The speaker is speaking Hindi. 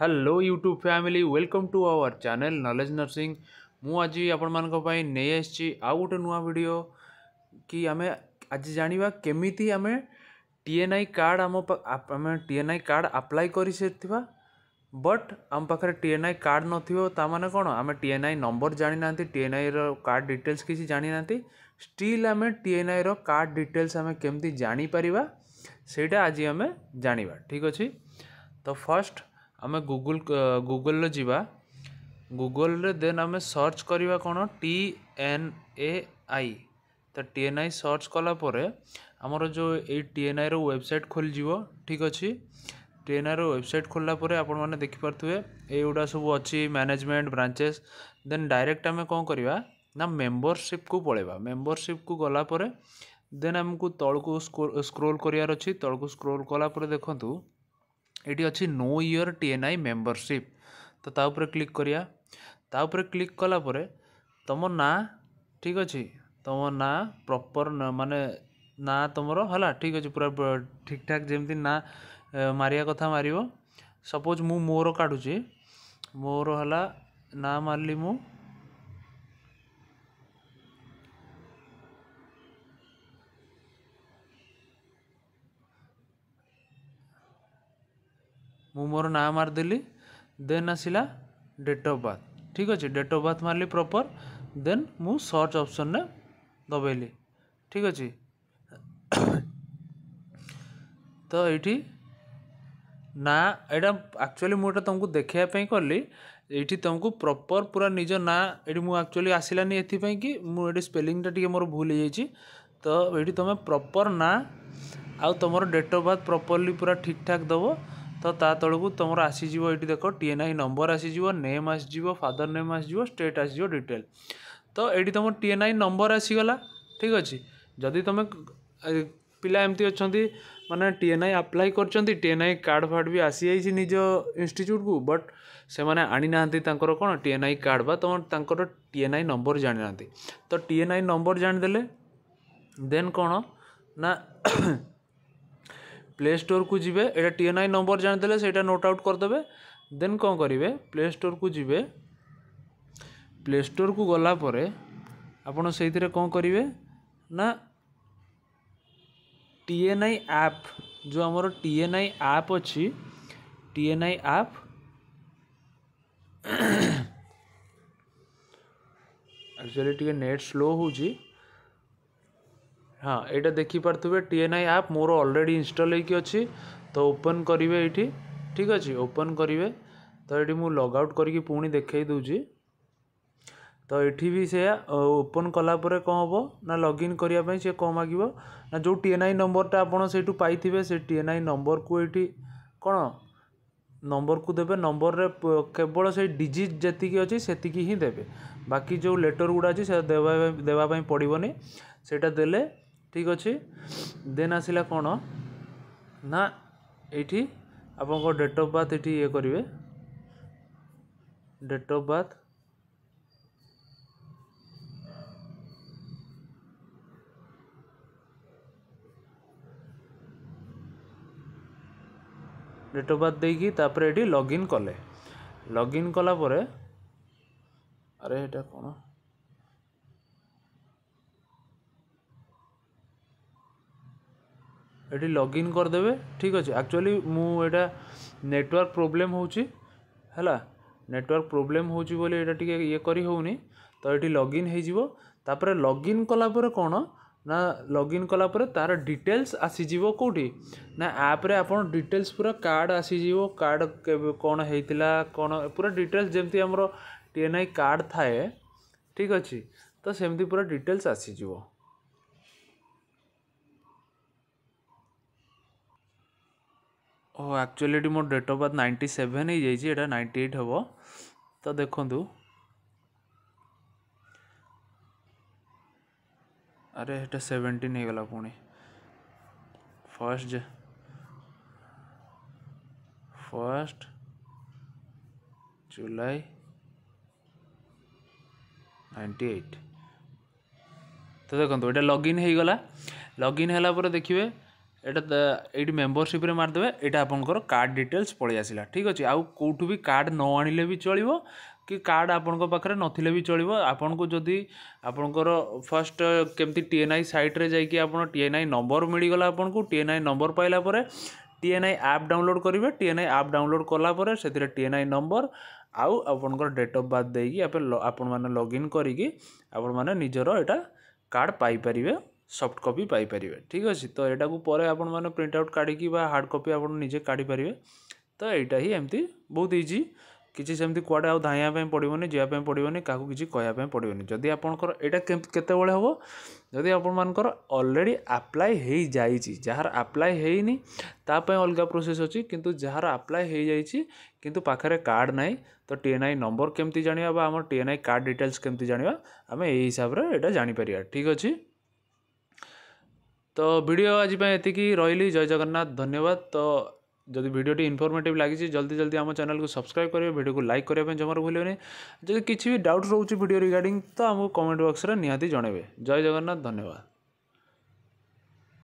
Hello YouTube family welcome to our channel knowledge nursing. मु आज आपण मान नहीं आसी आउ गोटे नुआ वीडियो कि आम आज जाना केमिति आम टीएनआई कार्ड आम टीएनआई कार्ड अप्लाई कर बट आम पाखे टीएनआई कार्ड नाने कौन आम टीएनआई नंबर जानी ना टीएनआई रो कार्ड डिटेल्स किसी जानी ना स्टिल आम टीएनआई रो कार्ड डिटेल्स आम केमती जानी परिबा सेटा आज आम जानिबा। ठीक अच्छे तो फर्स्ट आम गूगल जीवा गूगल रे देन आम सर्च करवा कौन TNAI तो TNAI सर्च कला परे आमर जो ये TNAI रो वेबसाइट खोल जीवो। ठीक अच्छे TNAI रो वेबसाइट खोलला परे आपण माने देखि पारथुए एगुडा सब अच्छी मैनेजमेंट ब्रांचेस देन डायरेक्ट आम कौन करवा ना मेंबरशिप को पलैबा। मेंबरशिप को गला परे देन आमको तलको स्क्रोल करार अच्छी तलको स्क्रोल कला परे देखंतु ये अच्छी नो ईयर TNAI मेंबरशिप तो ताऊपर क्लिक करिया। ताऊपर क्लिक कला परे तुम ना ठीक अच्छे तुम ना प्रॉपर माने ना तुमर हला ठीक अच्छे पूरा ठीक ठाक जमती ना मारिया कथा मारियो। सपोज मु मोर काढुची मोर हला ना मारली मु मोर ना मारदेली देन आसला डेट ऑफ बर्थ। ठीक अच्छे डेट ऑफ बर्थ मारली प्रॉपर देन मु सर्च ऑप्शन ने दबेली। ठीक अच्छे तो ये ना यहाँ एक्चुअली मुझे तुमको देखापी कली ये तुमको प्रॉपर पूरा निज ना ये मुझे एक्चुअली आसलानी एपाई कि मुझे स्पेलिंगटा टी मोर भूल हो जाइए तो ये तुम प्रॉपर ना आउ तुम डेट ऑफ बर्थ प्रॉपरली पूरा ठीक ठाक दब तो ता तलू तुम आसीज ये देख TNAI नंबर आसीज नेम आसीज फादर नेम आसीज स्टेट आसीज डिटेल तो ये तुम TNAI नंबर आसीगला। ठीक अच्छे जदि तुम पिला एमती अच्छा माने TNAI अप्लाई कर TNAI कार्ड फार्ड भी आसी जाइए निज इंस्टीट्यूट को बट से माने आनी ना कौन TNAI कार्ड बा तुम TNAI नंबर जानी ना तो TNAI नंबर जानीदे देन कौन ना प्ले स्टोर को जीवे एटा TNAI नंबर जानीदे से नोट आउट करदे देन कौन करेंगे प्ले स्टोर को जीवे प्ले स्टोर को गला परे आपण से कौन करेंगे ना TNAI ऐप जो आमर TNAI ऐप अच्छी TNAI app actually T net slow हो हाँ यहाँ देखिपे TNAI ऐप मोर ऑलरेडी इंस्टॉल होगी अच्छी तो ओपन करेंगे ये। ठीक अच्छे ओपन करेंगे तो ये मुझे लॉग आउट करके पुणी देखई दूची तो ये भी से ओपन कलापर कौन हम ना लॉगिन करने से कौन मांग ना जो TNAI नंबरटा आपड़ से पाई से TNAI नंबर को ये कौन नंबर को देवे नंबर रे केवल से डिजिट जी अच्छी से ही देवे बाकी जो लेटर गुड़ा अच्छी से देवाई पड़ोनी सेटा देले। ठीक अच्छे देन आसला कौन ना ये आप डेट ऑफ बर्थ ये ये करेंगे date of birth date of birth देकी तापर ये लॉगिन कले लॉगिन कला परे अरे ये कौन ये लॉगिन करदे। ठीक अच्छे एक्चुअली मुझा नेटवर्क प्रोब्लेम होची हैला नेटवर्क प्रोब्लेम होची बोले ये टी ये करी होनी तो ये लॉगिन हो तापर लॉगिन कलापर कौन ना लॉगिन कलापर तार डिटेल्स आसीज कौटी ना ऐप रे आपन डिटेल्स पूरा कार्ड आसीज कार्ड कौन होता कौन पूरा डिटेल्स जमती आमर TNAI कार्ड थाए। ठीक अच्छे तो सेमती पूरा डिटेल्स आसीज ओ actually more date of birth 97 हो जाइए 98 हम तो देखु अरे ये 17 हो गला पुणी फर्स्ट जुलाई 98 तो देखो ये लॉगिन हो गला लॉगिन होला पर देखिए ये मेम्बरशिप मारदे यहाँ आपंकर कार्ड डिटेल्स पलि आसला ठीक अच्छे आउ कौटू भी कार्ड न आनिले भी चलो कि कार्ड आपण पाखे नथिले भी चलो आपन को जदि आपणकर फर्स्ट केमती TNI साइट्रे जाकि आप TNI नंबर मिलगला आपन को TNI नंबर पाइला परे TNI ऐप डाउनलोड करेंगे TNI ऐप डाउनलोड कलापर से TNI नंबर आउ आपनकर डेट ऑफ बर्थ देकी आपण मैंने लॉगिन करिकी आपण मैंने निजर एटा card Piper soft copy Piper ठीक अच्छे तो यहाँ को पर आपण मैंने प्रिंट आउट काढ़ी हार्ड कॉपी आप निजे काढ़ी पारे तो यहाँ ही एमती बहुत इजी किसी सेमती कुआडे आउ धाइया पड़ोनी जावाई पड़ोनी क्या किसी कहवाई पड़ोनी जदि आपंकर यहाँ केत हम जदि आपर ऑलरेडी अप्लाई हो जाइए जार अप्लाई होनी ताप अलग प्रोसेस अच्छी किंतु जार अप्लाई हो जाइए किंतु पाखे कार्ड ना तो TNI नंबर केमती जाना आम TNI कार्ड डिटेल्स केमती जाना आम यही हिसाब से यहाँ जापर ठीक अच्छे तो वीडियो आज एतिकी रही जय जगन्नाथ धन्यवाद तो जदि वीडियोटी इनफॉर्मेटिव लगी जल्दी जल्दी आम चैनल को सब्सक्राइब करेंगे वीडियो को लाइक करने जमार भूलें जब किसी भी डाउट रोचे वीडियो रिगार्डिंग तो आमको कमेंट बॉक्स में निहाती जनइबे जय जगन्नाथ धन्यवाद।